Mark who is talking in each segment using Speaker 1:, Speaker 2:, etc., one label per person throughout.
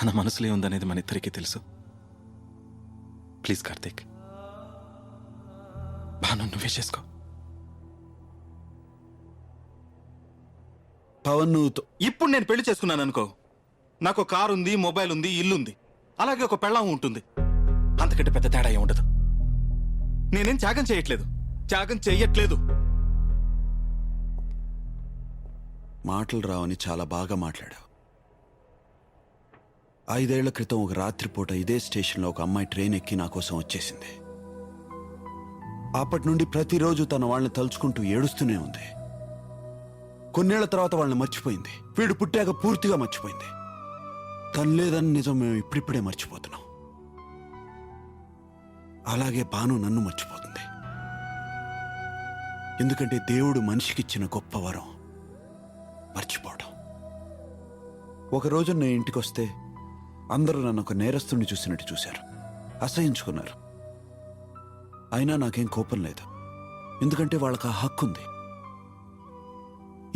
Speaker 1: తన మనసులో ఉందనేది మన ఇద్దరికీ తెలుసు. ప్లీజ్ కార్తీక్, భాను నువ్వే చేసుకో.
Speaker 2: పవన్ నువ్వు
Speaker 1: ఇప్పుడు నేను పెళ్లి చేసుకున్నాను అనుకో, నాకు కారు ఉంది, మొబైల్ ఉంది, ఇల్లు ఉంది, అలాగే ఒక పెళ్ళాం ఉంటుంది. అంతకంటే పెద్ద తేడా ఏం ఉండదు. నేనేం త్యాగం చేయట్లేదు, త్యాగం చెయ్యట్లేదు.
Speaker 2: మాటలు రావని చాలా బాగా మాట్లాడావు. 5 ఏళ్ల క్రితం ఒక రాత్రిపూట ఇదే స్టేషన్లో ఒక అమ్మాయి ట్రైన్ ఎక్కి నా కోసం వచ్చేసింది. అప్పటి నుండి ప్రతిరోజు తన వాళ్ళని తలుచుకుంటూ ఏడుస్తూనే ఉంది. కొన్నేళ్ల తర్వాత వాళ్ళని మర్చిపోయింది. వీడు పుట్టాక పూర్తిగా మర్చిపోయింది. తను లేదని నిజం మేము ఇప్పుడిప్పుడే మర్చిపోతున్నాం. అలాగే భాను నన్ను మర్చిపోతుంది. ఎందుకంటే దేవుడు మనిషికిచ్చిన గొప్ప వరం మర్చిపోవడం. ఒకరోజు నేను ఇంటికి వస్తే అందరూ నన్ను ఒక నేరస్తుడిని చూసినట్టు చూశారు, అసహించుకున్నారు. అయినా నాకేం కోపం లేదు, ఎందుకంటే వాళ్ళకి ఆ హక్కు ఉంది.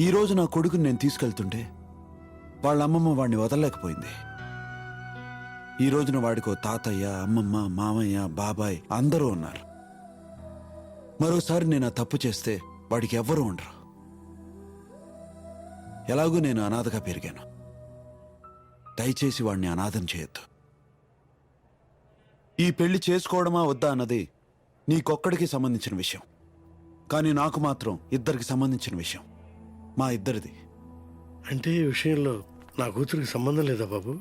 Speaker 2: ఈరోజు నా కొడుకుని నేను తీసుకెళ్తుంటే వాళ్ళ అమ్మమ్మ వాడిని వదలలేకపోయింది. ఈ రోజున వాడికో తాతయ్య, అమ్మమ్మ, మామయ్య, బాబాయ్ అందరూ ఉన్నారు. మరోసారి నేను ఆ తప్పు చేస్తే వాడికి ఎవ్వరూ ఉండరు. ఎలాగూ నేను అనాథగా పెరిగాను. దయచేసి వాడిని అనాథం చేయొద్దు. ఈ పెళ్లి చేసుకోవడమా వద్దా అన్నది నీకొక్కడికి సంబంధించిన విషయం, కానీ నాకు మాత్రం ఇద్దరికి సంబంధించిన విషయం, మా ఇద్దరిది.
Speaker 3: అంటే ఈ విషయంలో నా కూతురికి సంబంధం లేదా బాబు?